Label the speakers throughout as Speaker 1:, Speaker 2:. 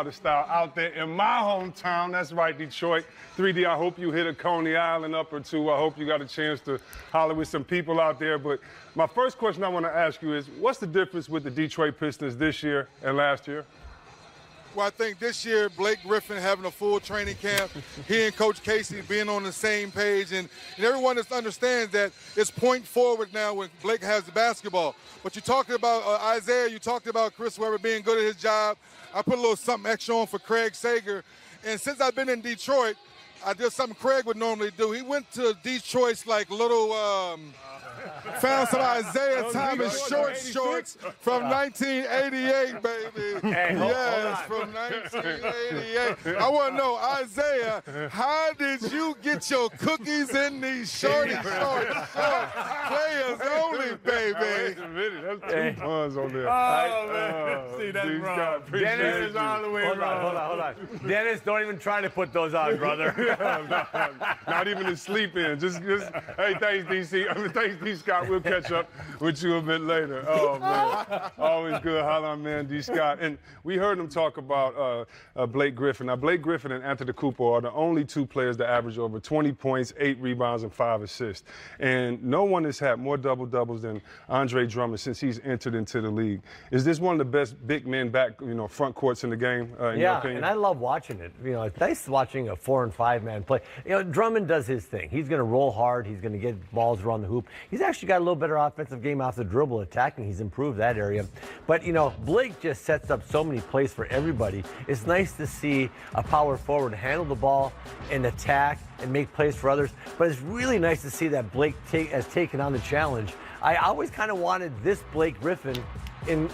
Speaker 1: The style out there in my hometown. That's right, Detroit. 3D, I hope you hit a Coney Island up or two. I hope you got a chance to holler with some people out there. But my first question I want to ask you is, what's the difference with the Detroit Pistons this year and last year?
Speaker 2: Well, I think this year, Blake Griffin having a full training camp, he and Coach Casey being on the same page, and everyone just understands that it's point forward now when Blake has the basketball. But you talked about Isiah, you talked about Chris Webber being good at his job. I put a little something extra on for Craig Sager. And since I've been in Detroit, I did something Craig would normally do. He went to Detroit's like little, found some Isiah Thomas shorts from 1988, baby.
Speaker 3: Hey,
Speaker 2: yes, from 1988. I want to know, Isiah, how did you get your cookies in these shorts? Players only, baby.
Speaker 1: Wait a minute, that's two puns on there.
Speaker 3: Oh, man. See, that's wrong. Dennis is all the way wrong.
Speaker 4: Hold on. Dennis, don't even try to put those on, brother.
Speaker 1: Not even to sleep in. Just hey, thanks, DC. Thanks, D. Scott. We'll catch up with you a bit later. Oh, man. Always good. Holla, man, D. Scott. And we heard him talk about Blake Griffin. Now, Blake Griffin and Anthony Cooper are the only two players that average over 20 points, 8 rebounds, and 5 assists. And no one has had more double-doubles than Andre Drummond since he's entered into the league. Is this one of the best big men back, front courts in the game, in your opinion?
Speaker 4: And I love watching it. It's nice watching a 4- and 5-man play. Drummond does his thing. He's going to roll hard. He's going to get balls around the hoop. He's actually got a little better offensive game off the dribble attacking. He's improved that area. But, Blake just sets up so many plays for everybody. It's nice to see a power forward handle the ball and attack and make plays for others. But it's really nice to see that Blake has taken on the challenge. I always kind of wanted this Blake Griffin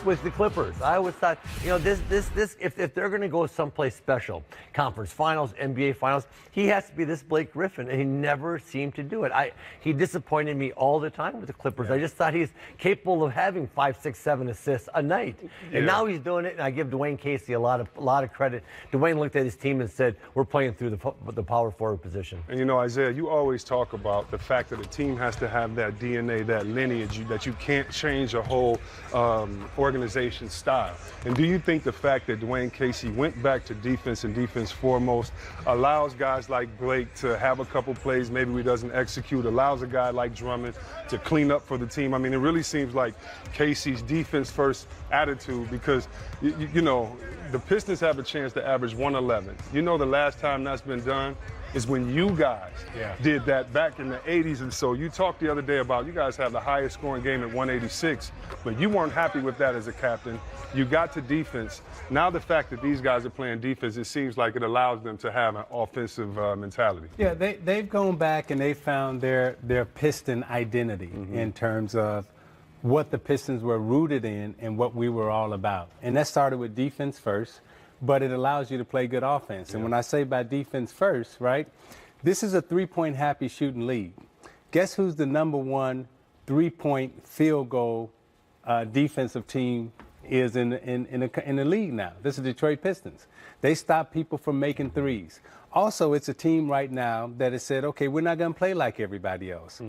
Speaker 4: with the Clippers. I always thought, if they're going to go someplace special, conference finals, NBA finals, he has to be this Blake Griffin, and he never seemed to do it. He disappointed me all the time with the Clippers. I just thought he's capable of having 5, 6, 7 assists a night, and now he's doing it. And I give Dwane Casey a lot of credit. Dwane looked at his team and said, "We're playing through the power forward position."
Speaker 1: And Isiah, you always talk about the fact that a team has to have that DNA, that lineage, that you can't change a whole organization style. And do you think the fact that Dwane Casey went back to defense and defense foremost allows guys like Blake to have a couple plays maybe he doesn't execute, allows a guy like Drummond to clean up for the team? I mean, it really seems like Casey's defense first attitude, because the Pistons have a chance to average 111. The last time that's been done is when you guys did that back in the 80s. And so you talked the other day about you guys have the highest scoring game at 186, but you weren't happy with that as a captain. You got to defense. Now the fact that these guys are playing defense, it seems like it allows them to have an offensive mentality.
Speaker 5: Yeah, they've gone back and they found their Piston identity in terms of what the Pistons were rooted in and what we were all about. And that started with defense first, but it allows you to play good offense. And when I say by defense first, right, this is a 3-point happy shooting league. Guess who's the #1 3-point field goal defensive team is in the league now? This is Detroit Pistons. They stop people from making threes. Also, it's a team right now that has said, okay, we're not going to play like everybody else.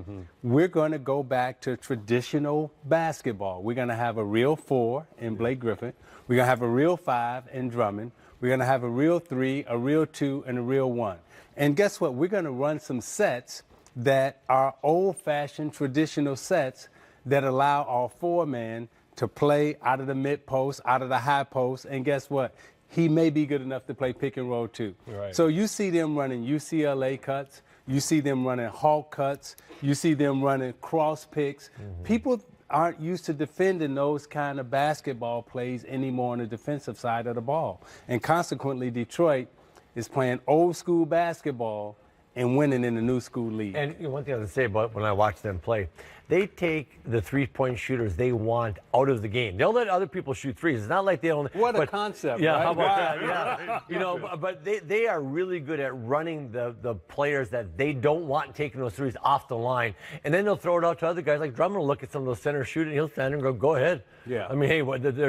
Speaker 5: We're going to go back to traditional basketball. We're going to have a real 4 in Blake Griffin. We're going to have a real 5 in Drummond. We're going to have a real 3, a real 2, and a real 1. And guess what? We're going to run some sets that are old-fashioned traditional sets that allow our 4-man to play out of the mid-post, out of the high post, and guess what? He may be good enough to play pick and roll too.
Speaker 1: Right.
Speaker 5: So you see them running UCLA cuts, you see them running Hawk cuts, you see them running cross picks. People aren't used to defending those kind of basketball plays anymore on the defensive side of the ball. And consequently, Detroit is playing old school basketball and winning in the new school league.
Speaker 4: And one thing I have to say about when I watch them play, they take the three-point shooters they want out of the game. They'll let other people shoot threes. It's not like they don't.
Speaker 5: What a concept,
Speaker 4: yeah,
Speaker 5: right?
Speaker 4: How about that? Yeah. But they are really good at running the players that they don't want taking those threes off the line. And then they'll throw it out to other guys. Like Drummond will look at some of those centers shooting. He'll stand there and go ahead.
Speaker 5: Yeah.
Speaker 4: I mean, hey,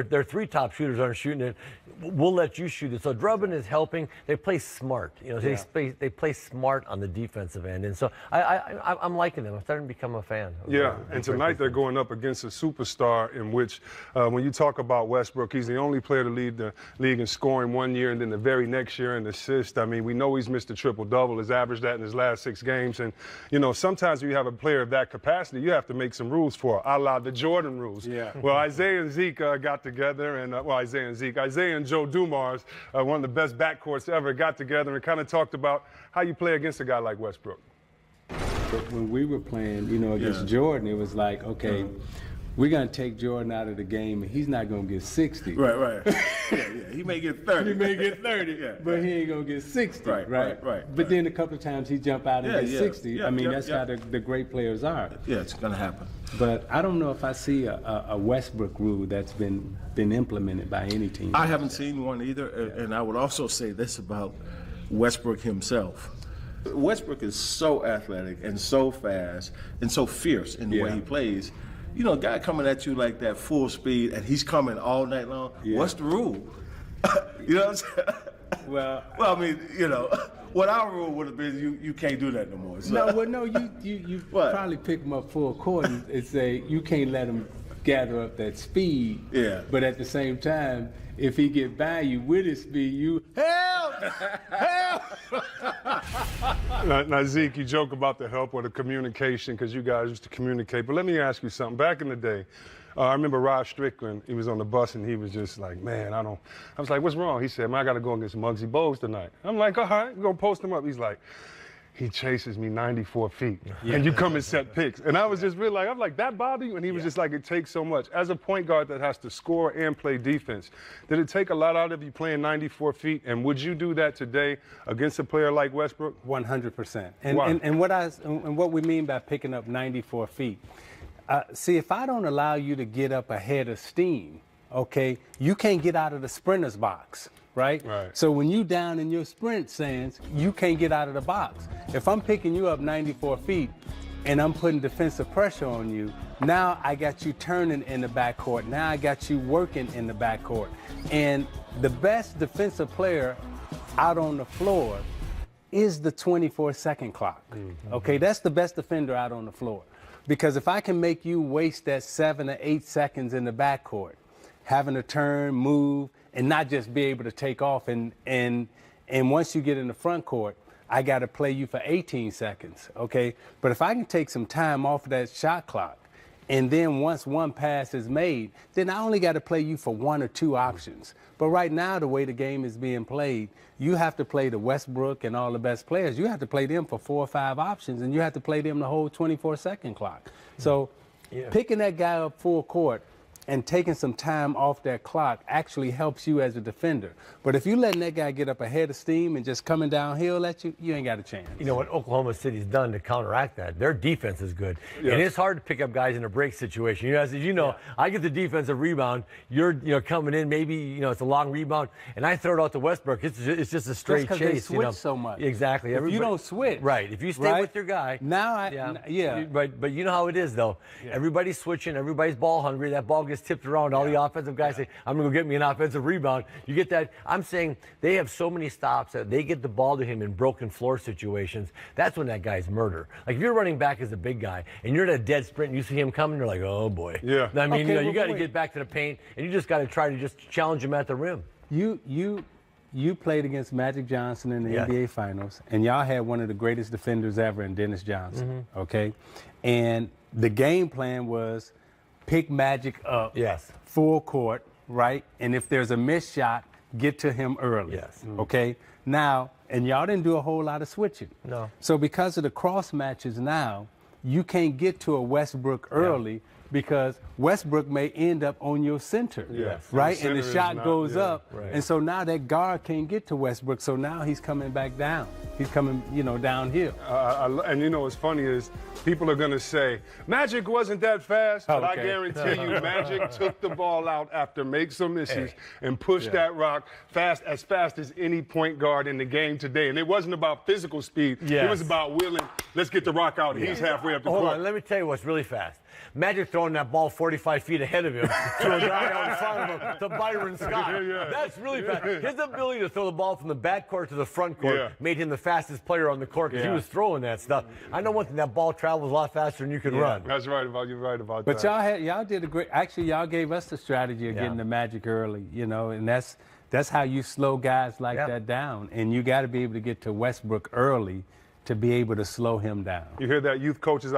Speaker 4: their 3 top shooters aren't shooting it. We'll let you shoot it. So Drummond is helping. They play smart. They play smart on the defensive end. And so I'm liking them. I'm starting to become a fan.
Speaker 1: Yeah, Yeah, and tonight they're going up against a superstar in which, when you talk about Westbrook, he's the only player to lead the league in scoring one year and then the very next year in assists. I mean, we know he's missed a triple-double, has averaged that in his last 6 games. And, you know, sometimes when you have a player of that capacity, you have to make some rules for it, a la the Jordan rules.
Speaker 5: Yeah.
Speaker 1: Well, Isiah and Zeke got together, and, Isiah and Joe Dumars, one of the best backcourts ever, got together and kind of talked about how you play against a guy like Westbrook.
Speaker 5: But when we were playing, you know, against Jordan, it was like, okay, we're going to take Jordan out of the game, and he's not going to get 60.
Speaker 3: Right. Yeah. He may get 30.
Speaker 5: He may get 30, but he ain't going to get 60, right? But then a couple of times he jump out and get 60.
Speaker 3: Yeah,
Speaker 5: I mean, that's how the great players are.
Speaker 3: Yeah, it's going to happen.
Speaker 5: But I don't know if I see a Westbrook rule that's been implemented by any team.
Speaker 3: I haven't seen one either, and I would also say this about Westbrook himself. Westbrook is so athletic and so fast and so fierce in the way he plays. You know, a guy coming at you like that full speed and he's coming all night long, what's the rule? You know what I'm saying? Well, I mean, you know, what our rule would have been, you can't do that no more. So.
Speaker 5: No, you probably pick him up full court and say you can't let him gather up that speed.
Speaker 3: Yeah.
Speaker 5: But at the same time, if he get by you with his speed, you help.
Speaker 1: Now, Zeke, you joke about the help or the communication because you guys used to communicate. But let me ask you something. Back in the day, I remember Rod Strickland, he was on the bus and he was just like, man, I was like, what's wrong? He said, man, I got to go against Muggsy Bogues tonight. I'm like, all right, we're going to post him up. He's like, he chases me 94 feet and you come and set picks. And I was just really like, I'm like, that bother you? And he was just like, it takes so much. As a point guard that has to score and play defense, did it take a lot out of you playing 94 feet? And would you do that today against a player like Westbrook?
Speaker 5: 100%. And what we mean by picking up 94 feet, see, if I don't allow you to get up ahead of steam, okay, you can't get out of the sprinter's box. Right? So when you down in your sprint stance, you can't get out of the box. If I'm picking you up 94 feet and I'm putting defensive pressure on you, now I got you turning in the backcourt. Now I got you working in the backcourt. And the best defensive player out on the floor is the 24-second clock. Okay, that's the best defender out on the floor. Because if I can make you waste that 7 or 8 seconds in the backcourt, having to turn, move, and not just be able to take off. And once you get in the front court, I got to play you for 18 seconds, okay? But if I can take some time off of that shot clock, and then once one pass is made, then I only got to play you for 1 or 2 options. But right now, the way the game is being played, you have to play the Westbrook and all the best players. You have to play them for 4 or 5 options, and you have to play them the whole 24-second clock. So picking that guy up full court and taking some time off that clock actually helps you as a defender. But if you letting that guy get up ahead of steam and just coming downhill at you, you ain't got a chance.
Speaker 4: You know what Oklahoma City's done to counteract that? Their defense is good. Yes. And it's hard to pick up guys in a break situation. You know, as you know, I get the defensive rebound. You're coming in, maybe, it's a long rebound, and I throw it out to Westbrook. It's just a straight chase.
Speaker 5: They switch so much.
Speaker 4: Exactly.
Speaker 5: If you don't switch.
Speaker 4: Right. If you stay with your guy. But you know how it is, though. Yeah. Everybody's switching. Everybody's ball hungry. That ball gets tipped around. All the offensive guys say, I'm going to go get me an offensive rebound. You get that. I'm saying they have so many stops that they get the ball to him in broken floor situations. That's when that guy's murder. Like if you're running back as a big guy and you're in a dead sprint and you see him coming, you're like, oh boy.
Speaker 1: Yeah.
Speaker 4: I mean, you got to get back to the paint and you just got to try to just challenge him at the rim.
Speaker 5: You played against Magic Johnson in the NBA Finals, and y'all had one of the greatest defenders ever in Dennis Johnson, okay? And the game plan was pick Magic up full court, right? And if there's a missed shot, get to him early, okay? Now, and y'all didn't do a whole lot of switching.
Speaker 4: No.
Speaker 5: So because of the cross matches now, you can't get to a Westbrook early because Westbrook may end up on your center, right? And the shot goes up, and so now that guard can't get to Westbrook, so now he's coming back down. He's coming, downhill.
Speaker 1: And what's funny is people are going to say, Magic wasn't that fast, but I guarantee you Magic took the ball out after make some misses and pushed that rock as fast as any point guard in the game today. And it wasn't about physical speed. It was about willing, let's get the rock out. He's halfway up the court.
Speaker 4: Hold on, let me tell you what's really fast. Magic throwing that ball 45 feet ahead of him to a guy out in front of him, to Byron Scott. That's really fast. His ability to throw the ball from the backcourt to the front court made him the fastest player on the court because he was throwing that stuff. I know one thing, that ball travels a lot faster than you can run.
Speaker 1: That's right about you're right about
Speaker 5: but
Speaker 1: that.
Speaker 5: But y'all did a great. Actually, y'all gave us the strategy of getting the Magic early, you know, and that's how you slow guys like that down. And you got to be able to get to Westbrook early to be able to slow him down.
Speaker 1: You hear that, youth coaches